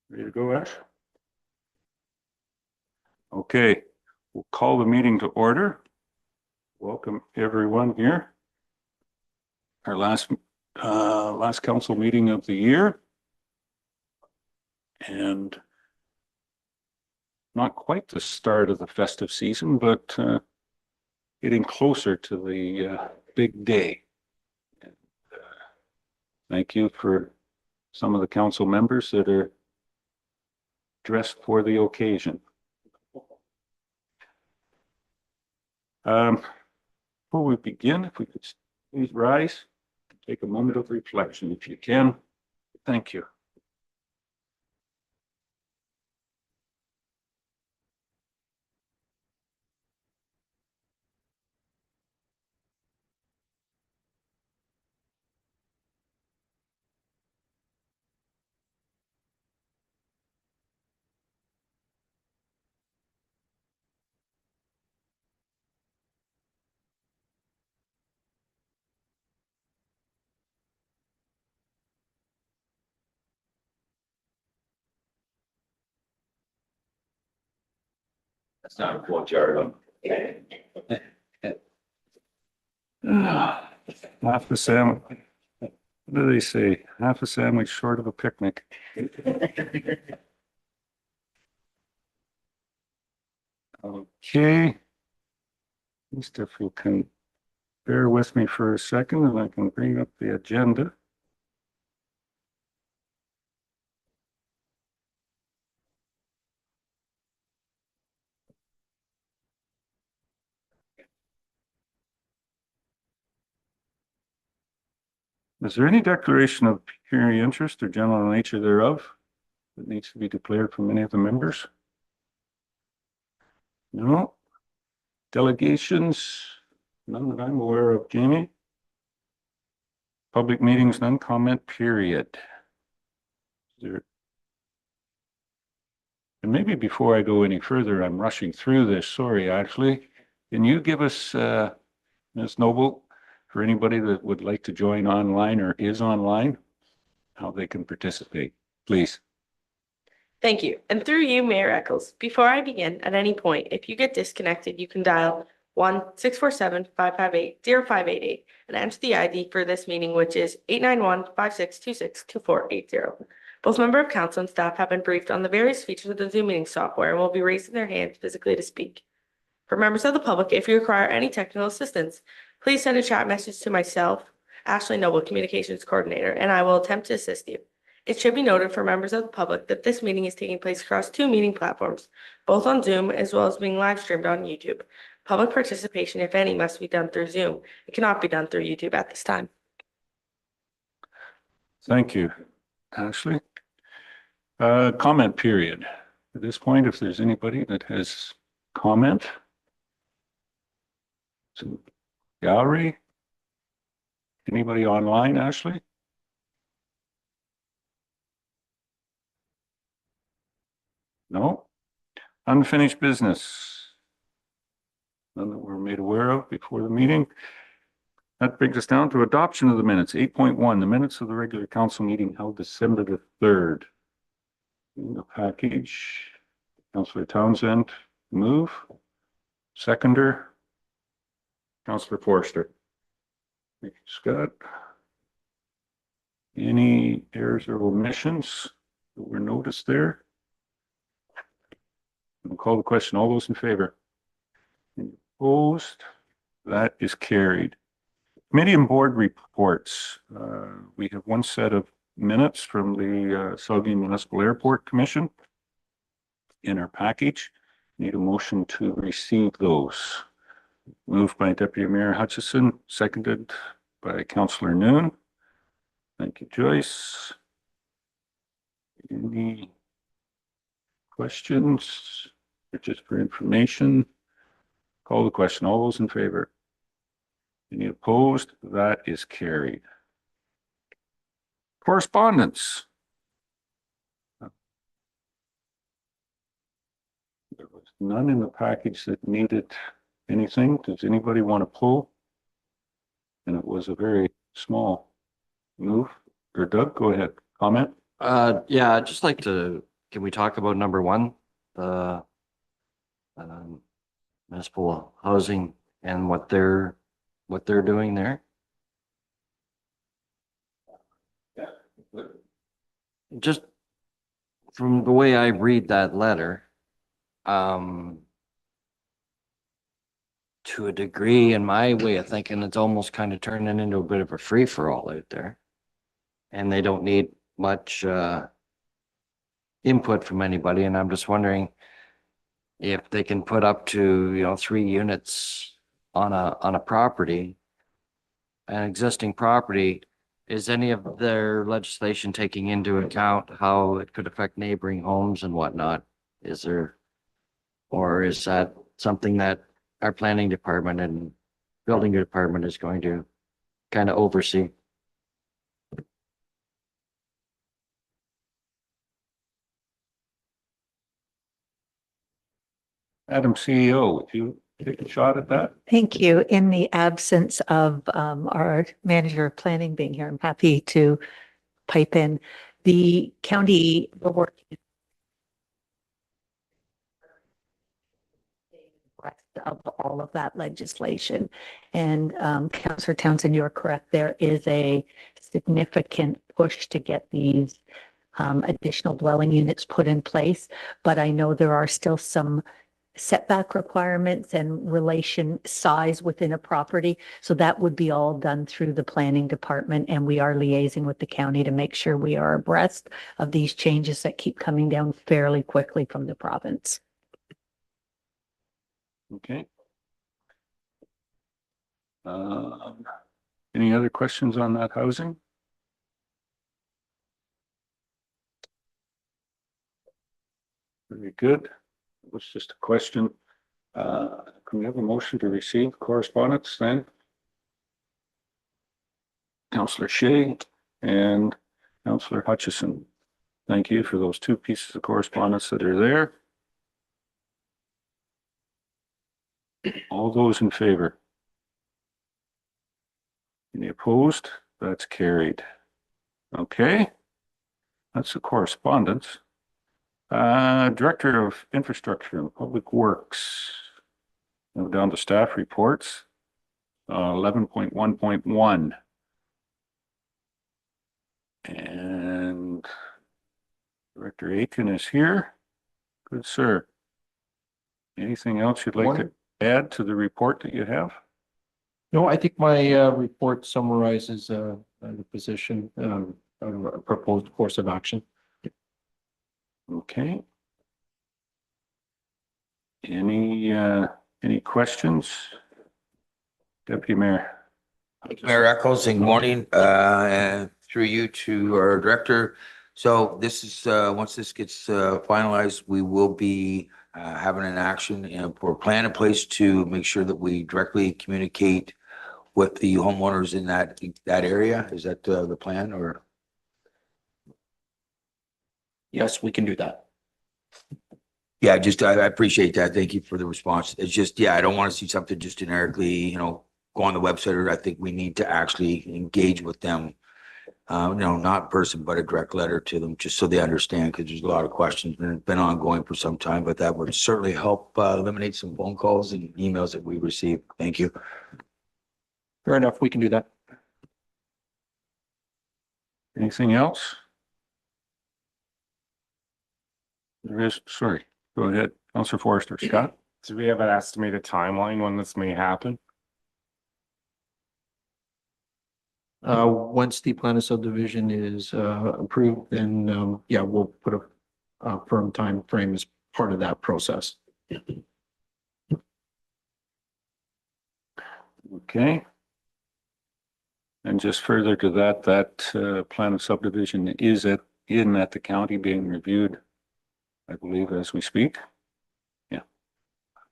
Ready to go, Ash? Okay, we'll call the meeting to order. Welcome everyone here. Our last council meeting of the year. And not quite the start of the festive season, but getting closer to the big day. And, thank you for some of the council members that are dressed for the occasion. Before we begin, if we could please rise, take a moment of reflection if you can. Thank you. That's not a full jar. Half a sandwich. What do they say? Half a sandwich short of a picnic. Okay. Just if you can bear with me for a second and I can bring up the agenda. Is there any declaration of pecuniary interest or general nature thereof that needs to be declared from any of the members? No. Delegations? None that I'm aware of, Jamie. Public meetings, none. Comment period. And maybe before I go any further, I'm rushing through this. Sorry, Ashley. Can you give us, Ms. Noble, for anybody that would like to join online or is online, how they can participate, please? Thank you. And through you, Mayor Eccles, before I begin, at any point, if you get disconnected, you can dial 1-647-558-0588 and enter the ID for this meeting, which is 891-5626-2480. Both members of council and staff have been briefed on the various features of the Zoom meeting software and will be raising their hands physically to speak. For members of the public, if you require any technical assistance, please send a chat message to myself, Ashley Noble, Communications Coordinator, and I will attempt to assist you. It should be noted for members of the public that this meeting is taking place across two meeting platforms, both on Zoom as well as being live streamed on YouTube. Public participation, if any, must be done through Zoom. It cannot be done through YouTube at this time. Thank you, Ashley. Comment period. At this point, if there's anybody that has comment. So, gallery. Anybody online, Ashley? No. Unfinished business. None that we're made aware of before the meeting. That brings us down to adoption of the minutes. 8.1, the minutes of the regular council meeting held December the 3rd. In the package, Councillor Townsend, move. Seconder, Councillor Forster. Thank you, Scott. Any errors or omissions that were noticed there? I'll call the question. All those in favor? Any opposed? That is carried. Committee and board reports. We have one set of minutes from the Saugeen Municipal Airport Commission in our package. Need a motion to receive those. Moved by Deputy Mayor Hutchison, seconded by Councillor Noon. Thank you, Joyce. Any questions? Or just for information? Call the question. All those in favor? Any opposed? That is carried. Correspondence. There was none in the package that needed anything. Does anybody want to pull? And it was a very small move. or Doug, go ahead, comment. Yeah, I'd just like to, can we talk about number one? The um, municipal housing and what they're doing there? Just from the way I read that letter, to a degree, in my way of thinking, it's almost kind of turning into a bit of a free-for-all out there. And they don't need much input from anybody, and I'm just wondering if they can put up to, 3 units on a property, an existing property. Is any of their legislation taking into account how it could affect neighboring homes and whatnot? Is there, or is that something that our planning department and building department is going to kind of oversee? Adam CEO, would you take a shot at that? Thank you. In the absence of our manager of planning being here, I'm happy to pipe in. The county, we're working of all of that legislation. And Councillor Townsend, you're correct. There is a significant push to get these additional dwelling units put in place. But I know there are still some setback requirements and relation size within a property. So that would be all done through the planning department. And we are liaising with the county to make sure we are abreast of these changes that keep coming down fairly quickly from the province. Okay. Any other questions on that housing? Very good. It was just a question. Can we have a motion to receive correspondence then? Councillor Shea and Councillor Hutchison. Thank you for those 2 pieces of correspondence that are there. All those in favor? Any opposed? That's carried. Okay. That's the correspondence. Director of Infrastructure and Public Works. Now down to staff reports. 11.1.1. And Director Aiken is here. Good, sir. Anything else you'd like to add to the report that you have? No, I think my report summarizes the position, a proposed course of action. Okay. Any questions? Deputy Mayor. Mayor Eccles, good morning, and through you to our director. So this is, once this gets finalized, we will be having an action and for a plan in place to make sure that we directly communicate with the homeowners in that area. Is that the plan, or? Yes, we can do that. Yeah, I appreciate that. Thank you for the response. It's just, yeah, I don't want to see something just generically, go on the website, or I think we need to actually engage with them. Not in person, but a direct letter to them, just so they understand, because there's a lot of questions and it's been ongoing for some time, but that would certainly help eliminate some phone calls and emails that we receive. Thank you. Fair enough, we can do that. Anything else? There is, sorry, go ahead, Councillor Forrester. Scott? Do we have an estimated timeline when this may happen? Once the plan of subdivision is approved, then yeah, we'll put a firm time frame as part of that process. Okay. And just further to that plan of subdivision is at the county being reviewed, I believe, as we speak. Yeah.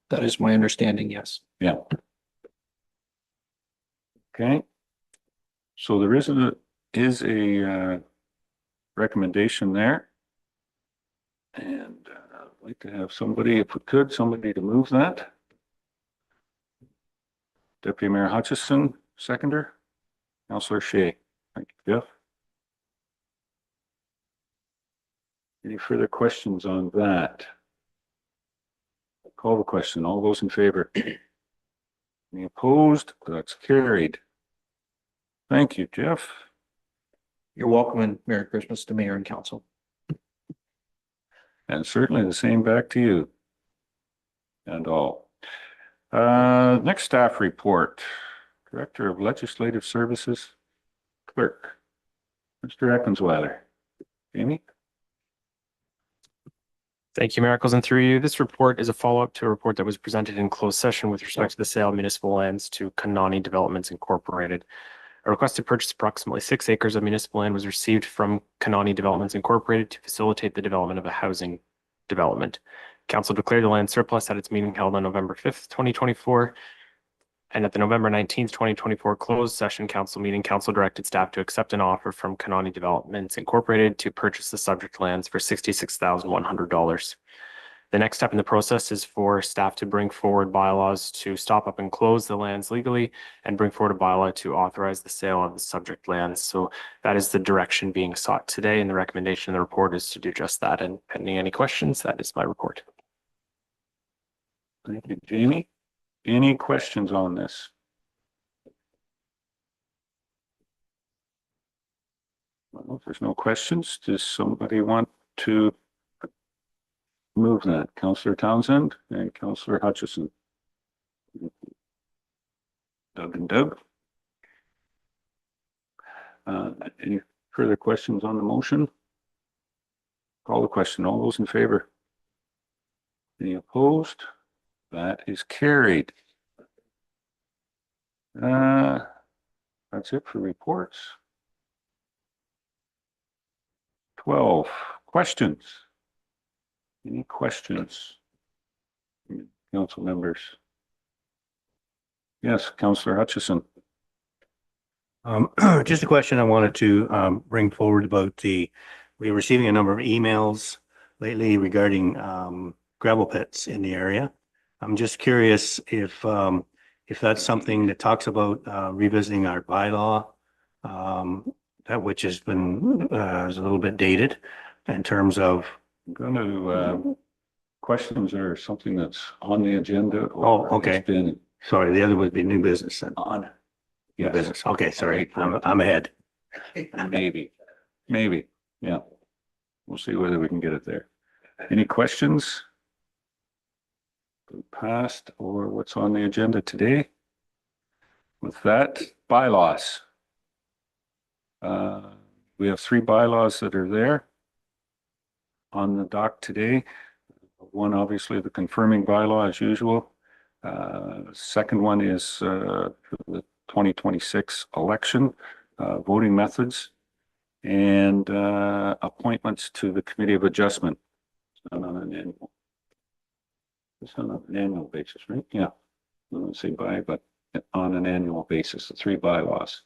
That is my understanding, yes. Yeah. Okay. So there is a recommendation there. And I'd like to have somebody, if we could, somebody to move that. Deputy Mayor Hutchison, seconder. Councillor Shea. Thank you, Jeff. Any further questions on that? Call the question. All those in favor? Any opposed? That's carried. Thank you, Jeff. You're welcome and Merry Christmas to Mayor and Council. And certainly the same back to you. And all. Next staff report. Director of Legislative Services, Clerk, Mr. Eckensweiler. Amy? Thank you, Mayor Eccles, through you. This report is a follow-up to a report that was presented in closed session with respect to the sale of municipal lands to Kanani Developments Incorporated. A request to purchase approximately 6 acres of municipal land was received from Kanani Developments Incorporated to facilitate the development of a housing development. Council declared the land surplus at its meeting held on November 5th, 2024. And at the November 19th, 2024 closed session council meeting, council directed staff to accept an offer from Kanani Developments Incorporated to purchase the subject lands for $66,100. The next step in the process is for staff to bring forward bylaws to stop up and close the lands legally and bring forward a bylaw to authorize the sale of the subject lands. So that is the direction being sought today, and the recommendation of the report is to do just that. And pending any questions, that is my report. Thank you, Jamie. Any questions on this? Well, if there's no questions, does somebody want to move that? Councillor Townsend and Councillor Hutchison. Doug and Doug. Any further questions on the motion? Call the question. All those in favor? Any opposed? That is carried. That's it for reports. 12, questions. Any questions? Council members? Yes, Councillor Hutchison. Just a question I wanted to bring forward about we're receiving a number of emails lately regarding gravel pits in the area. I'm just curious if that's something that talks about revisiting our bylaw, that which has been is a little bit dated in terms of. I'm going to questions are something that's on the agenda. Oh, okay. It's been Sorry, the other would be new business then. on. New Yes. business. Okay, sorry, I'm ahead. Maybe, yeah. We'll see whether we can get it there. Any questions? Past or what's on the agenda today? With that, bylaws. We have 3 bylaws that are there on the dock today. One, obviously, the confirming bylaw as usual. Second one is for the 2026 election, voting methods, and appointments to the Committee of Adjustment. It's on an annual basis, right? Yeah. I don't say by, but on an annual basis, the 3 bylaws.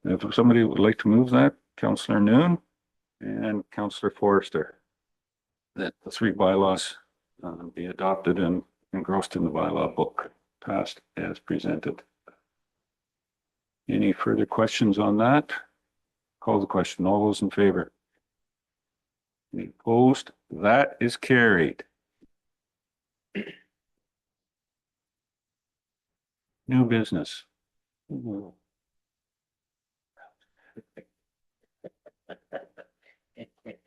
If somebody would like to move that, Councillor Noon and Councillor Forrester, that the 3 bylaws be adopted and engrossed in the bylaw book, passed as presented. Any further questions on that? Call the question. All those in favor? Any opposed? That is carried. New business.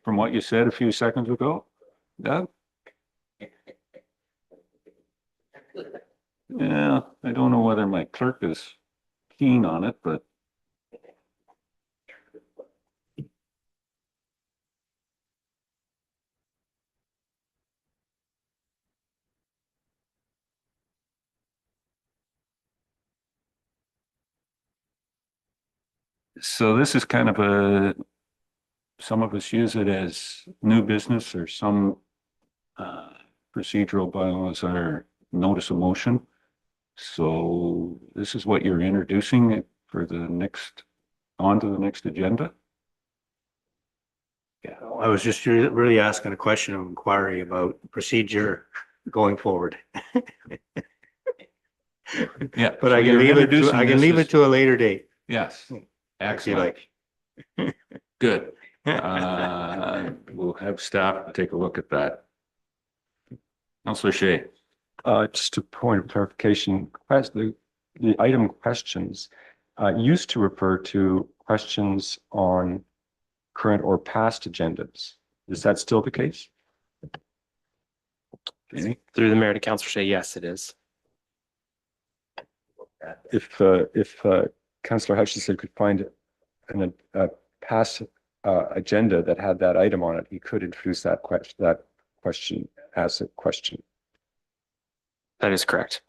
From what you said a few seconds ago, Doug? Yeah, I don't know whether my clerk is keen on it, but so this is kind of some of us use it as new business, or some procedural bylaws are notice of motion. So this is what you're introducing for the next, onto the next agenda? Yeah, I was just really asking a question of inquiry about procedure going forward. Yeah. But so I can you're leave it to, introducing I can this leave as- it to a later date. Yes, If you excellent. like. Good. We'll have staff take a look at that. Counselor Shay. Just a point of clarification, the item questions used to refer to questions on current or past agendas. Is that still the case? Jamie? Through the mayor to Councillor Shay, yes, it is. If Councillor Hutchison could find a past agenda that had that item on it, he could introduce that question as a question. That is correct.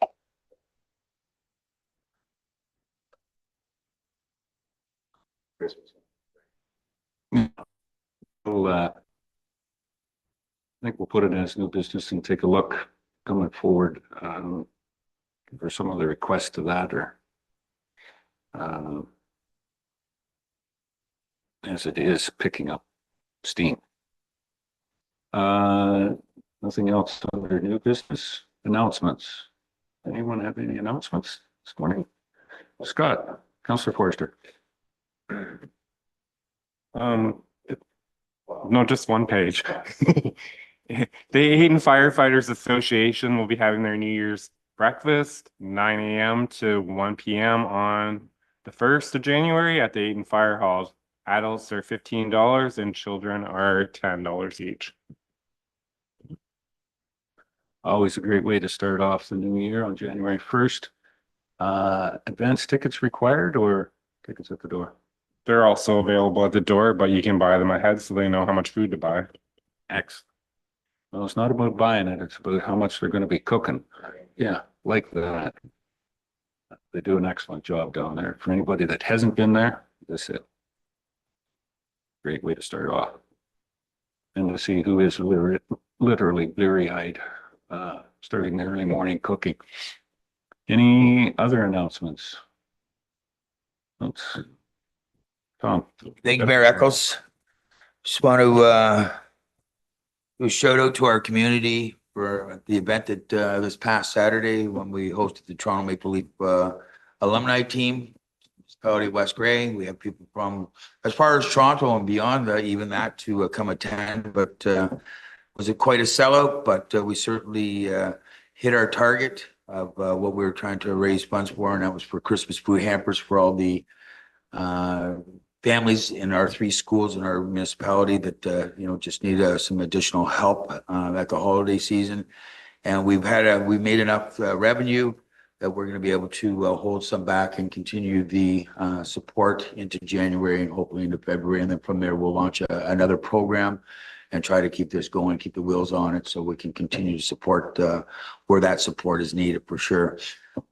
We'll, I think we'll put it as new business and take a look going forward, for some other request to that or, as it is picking up steam. Nothing else under new business announcements. Anyone have any announcements this morning? Scott, Councillor Forster. No, just one page. The Hayden Firefighters Association will be having their New Year's breakfast, 9 a.m. to 1 p.m. on the 1st of January at the Hayden Fire Hall. Adults are $15 and children are $10 each. Always a great way to start off the new year on January 1st. Advance tickets required or tickets at the door? They're also available at the door, but you can buy them ahead so they know how much food to buy. Excellent. Well, it's not about buying it, it's about how much they're going to be cooking. Yeah, like that. They do an excellent job down there. For anybody that hasn't been there, this is it. Great way to start off. And to see who is literally bleary-eyed, starting the early morning cooking. Any other announcements? Let's, Tom. Thank you, Mayor Eccles. Just want to do a shout out to our community for the event that this past Saturday when we hosted the Toronto Maple Leaf alumni team, municipality of West Grey. We have people from as far as Toronto and beyond, even that to come attend. But was it quite a sellout? But we certainly hit our target of what we were trying to raise funds for, and that was for Christmas food hampers for all the families in our 3 schools in our municipality that just need some additional help at the holiday season. And we've made enough revenue that we're going to be able to hold some back and continue the support into January and hopefully into February. And then from there, we'll launch another program and try to keep this going, keep the wheels on it so we can continue to support where that support is needed for sure.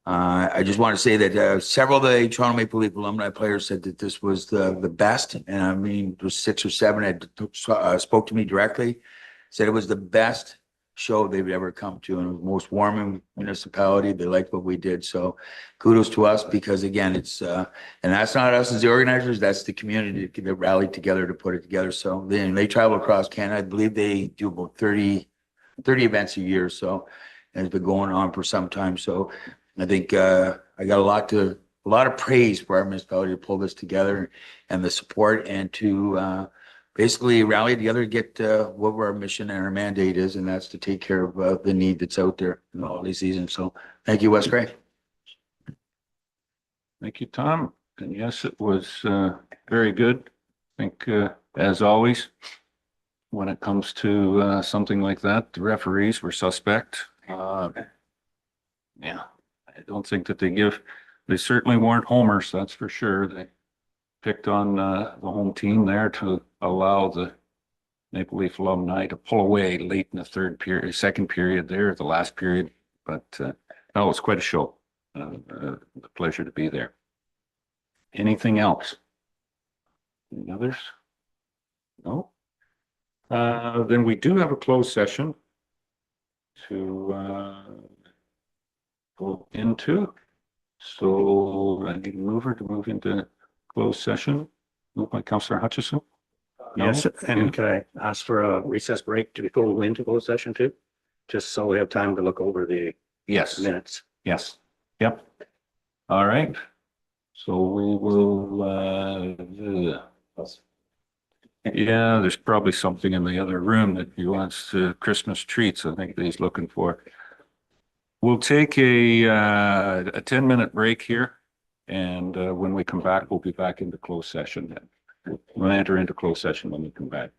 I just want to say that several of the Toronto Maple Leaf alumni players said that this was the best. And I mean, there was 6 or 7 that spoke to me directly, said it was the best show they've ever come to, and it was the most warming municipality. They liked what we did. So kudos to us, because again, it's and that's not us as the organizers, that's the community that rallied together to put it together. So then they travel across Canada. I believe they do about 30 events a year. So and it's been going on for some time. So I think I got a lot of praise for our municipality to pull this together and the support and to basically rally together to get what our mission and our mandate is, and that's to take care of the need that's out there in the holiday season. So thank you, Wes Gray. Thank you, Tom. And yes, it was very good. I think, as always, when it comes to something like that, the referees were suspect. Yeah, I don't think that they certainly weren't homers, that's for sure. They picked on the home team there to allow the Maple Leaf alumni to pull away late in the second period there, the last period. But no, it was quite a show. A pleasure to be there. Anything else? Any others? No? Then we do have a closed session to go into. So I need a mover to move into closed session. Moved by Councillor Hutchison. Yes, and can I ask for a recess break before we go into closed session too? Just so we have time to look over the Yes. minutes. Yes. Yep. All right. So we will, Yeah, there's probably something in the other room that he wants Christmas treats, I think that he's looking for. We'll take a 10-minute break here. And when we come back, we'll be back into closed session then. We'll enter into closed session when we come back.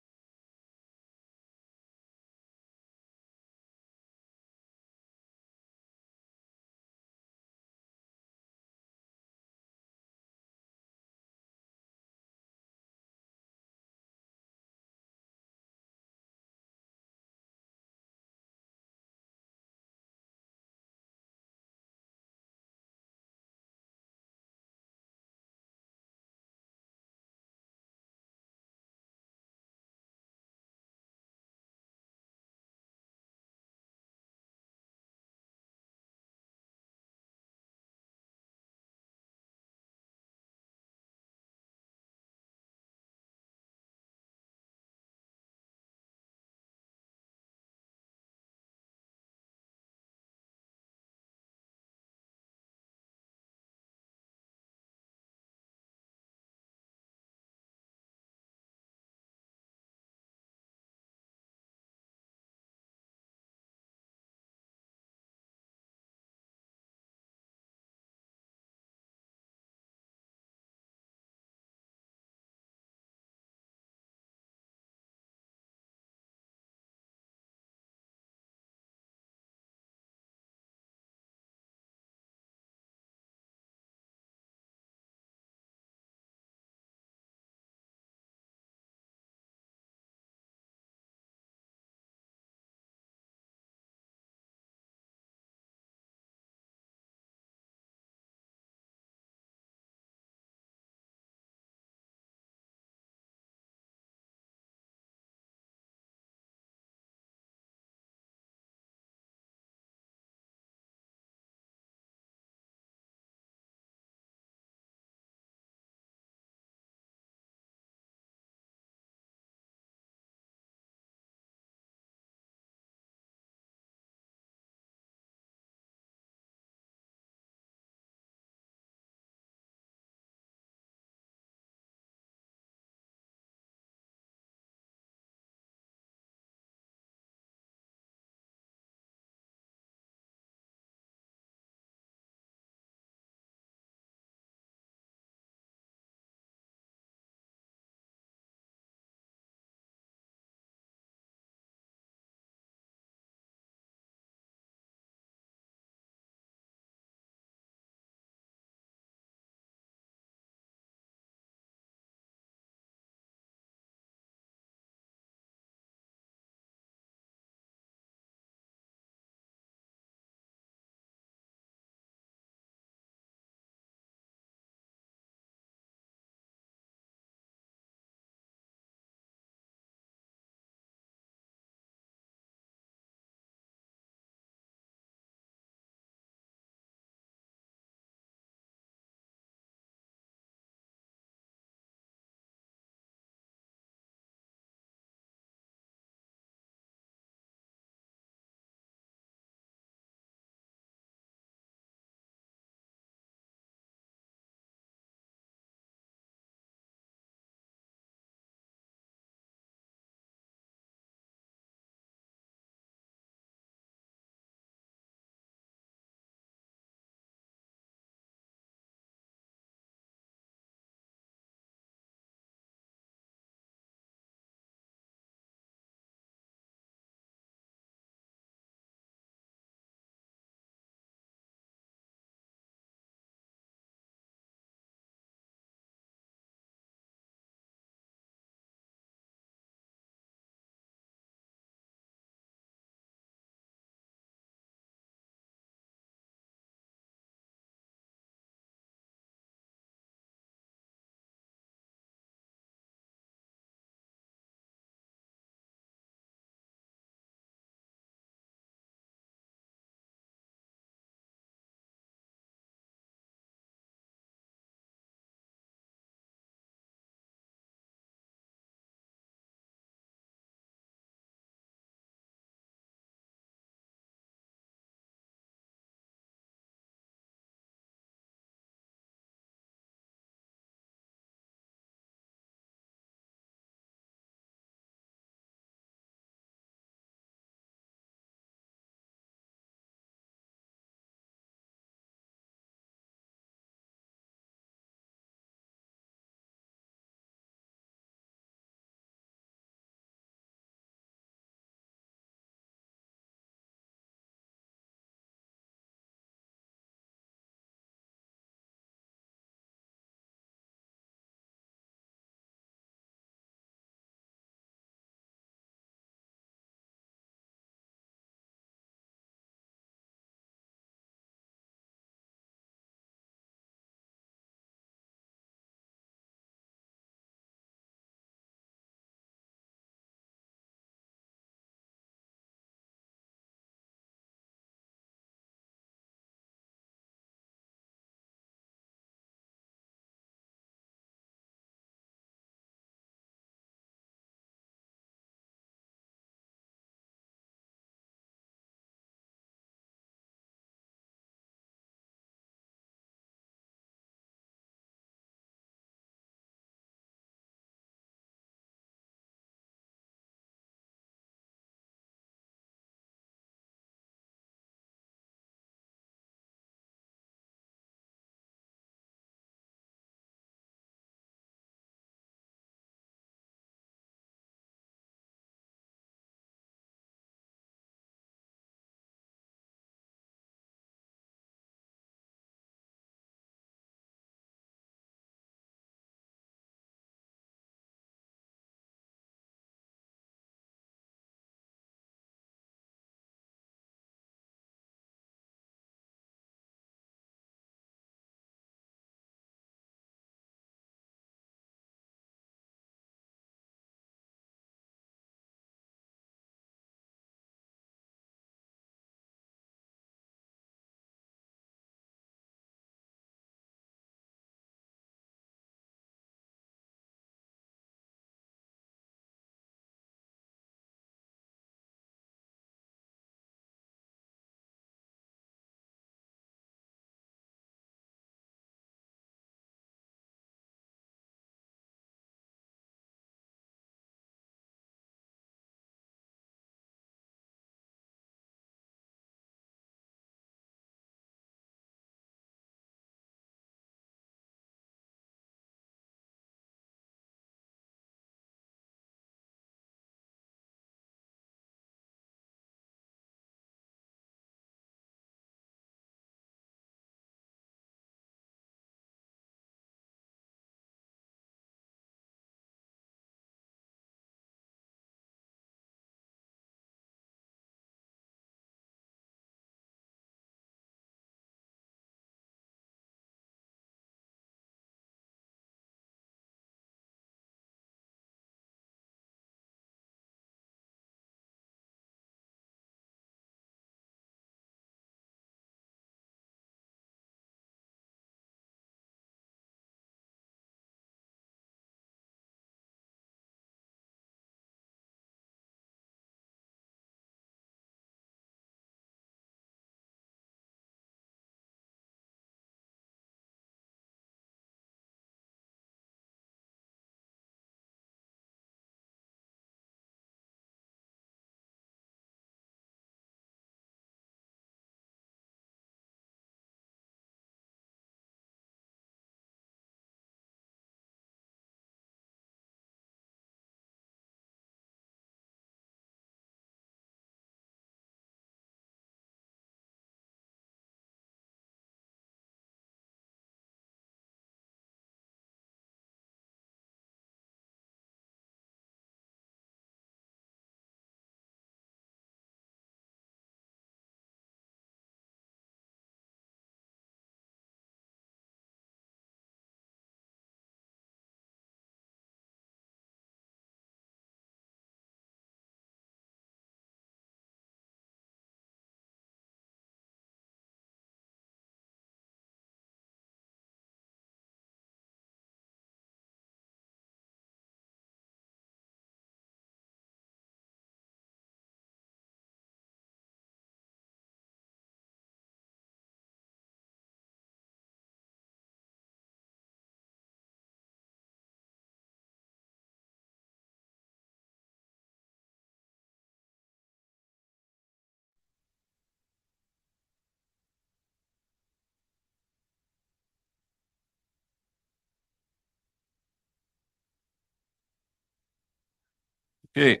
Okay,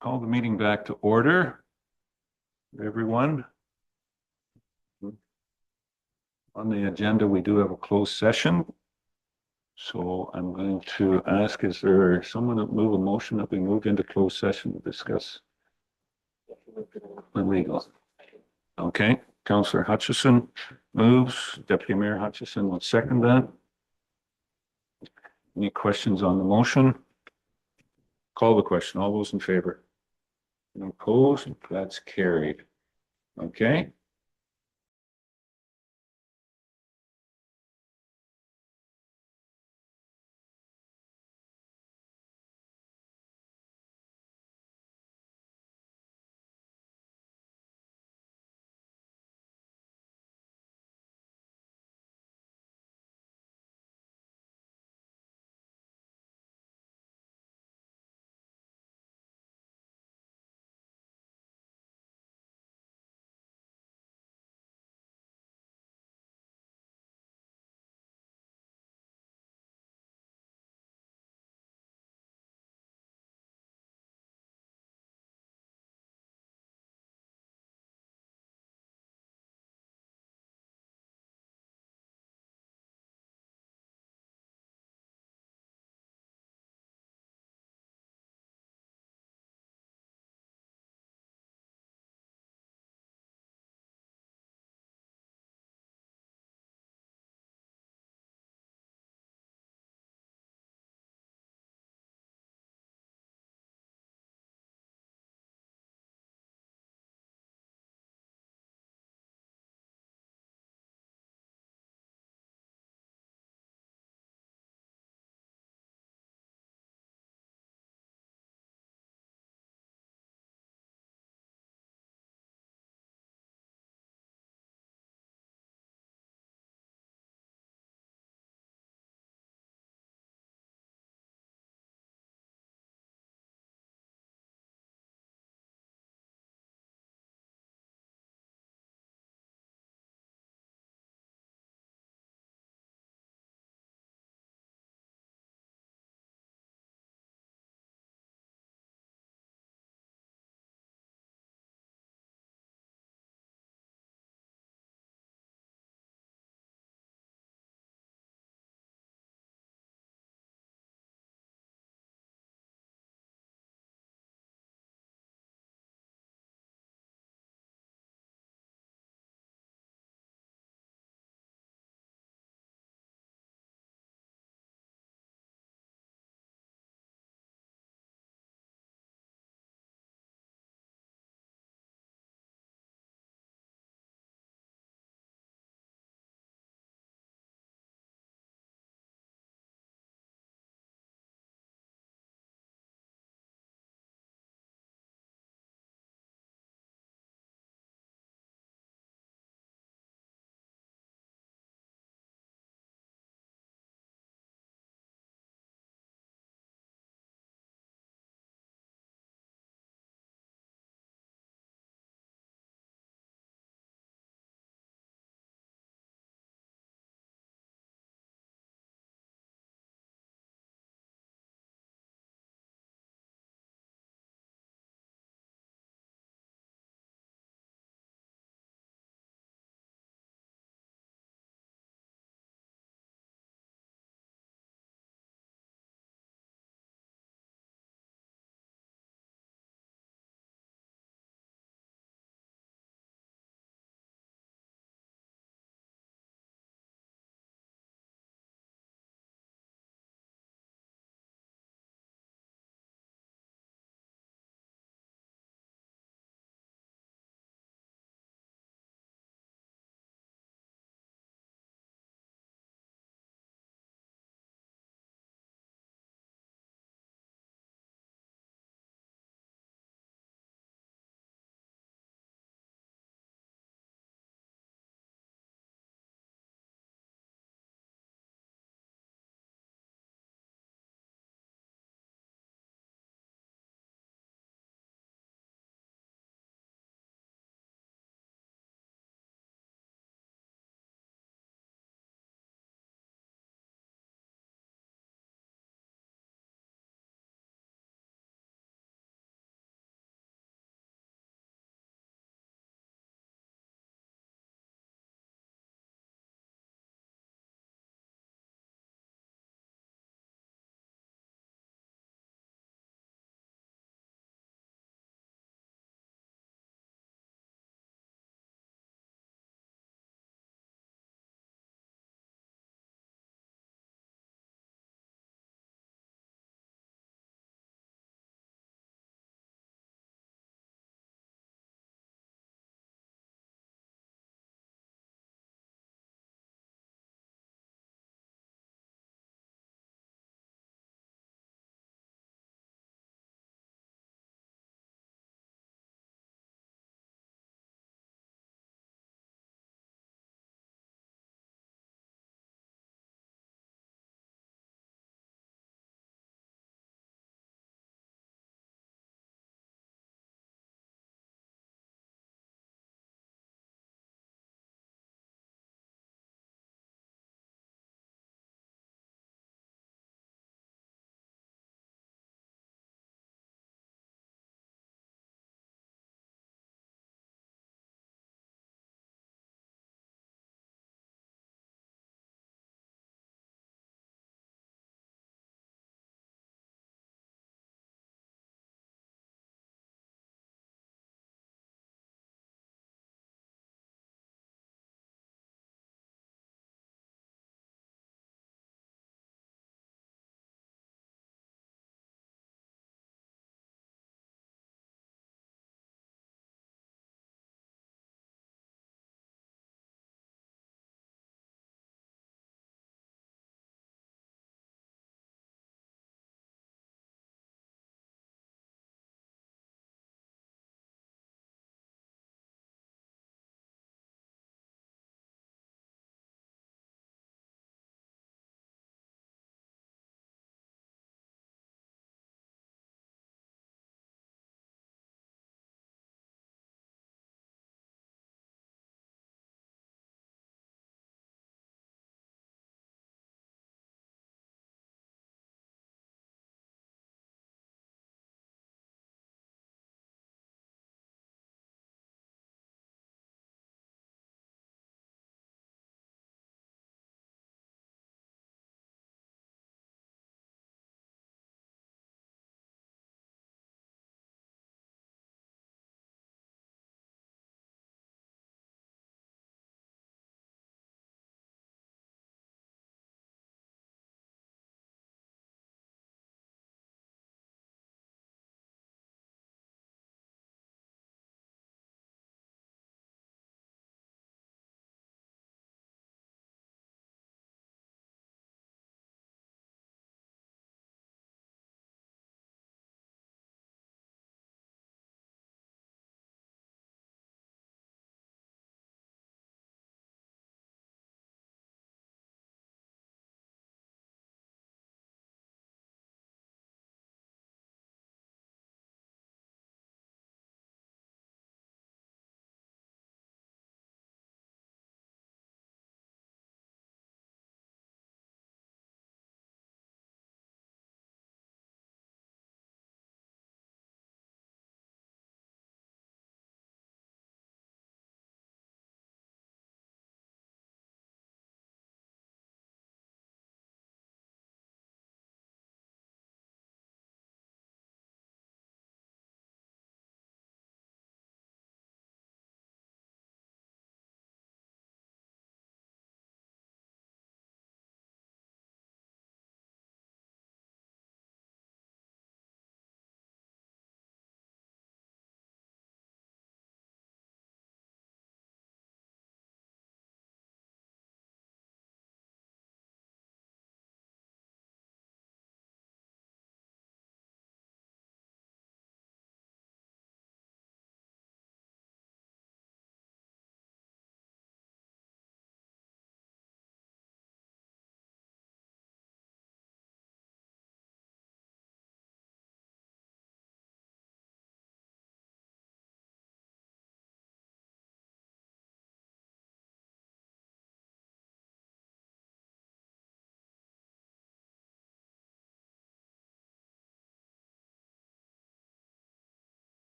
call the meeting back to order. Everyone. On the agenda, we do have a closed session. So I'm going to ask, is there someone that move a motion that we move into closed session to discuss the legal? Okay, Councillor Hutchison moves, Deputy Mayor Hutchison will second that. Any questions on the motion? Call the question. All those in favor? Opposed? That's carried. Okay.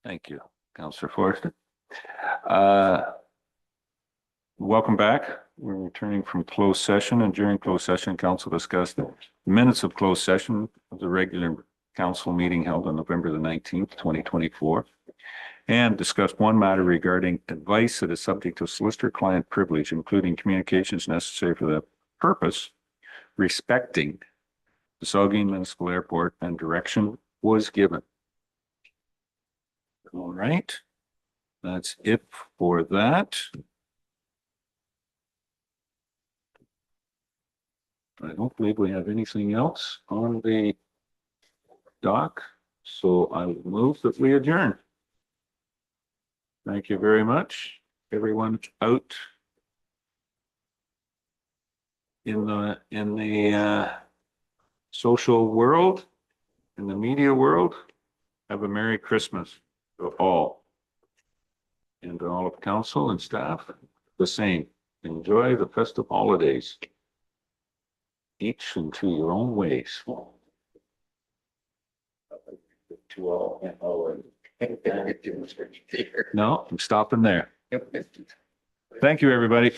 Thank you, Counselor Forrester. Welcome back. We're returning from closed session, and during closed session, council discussed the minutes of closed session of the regular council meeting held on November the 19th, 2024, and discussed one matter regarding advice that is subject to solicitor-client privilege, including communications necessary for the purpose respecting the Saugeen Municipal Airport, and direction was given. All right. That's it for that. I don't believe we have anything else on the dock, so I will move that we adjourn. Thank you very much, everyone out in the social world, in the media world. Have a Merry Christmas to all. And to all of council and staff, the same. Enjoy the festive holidays. Each into your own ways. To all. No, I'm stopping there. Thank you, everybody.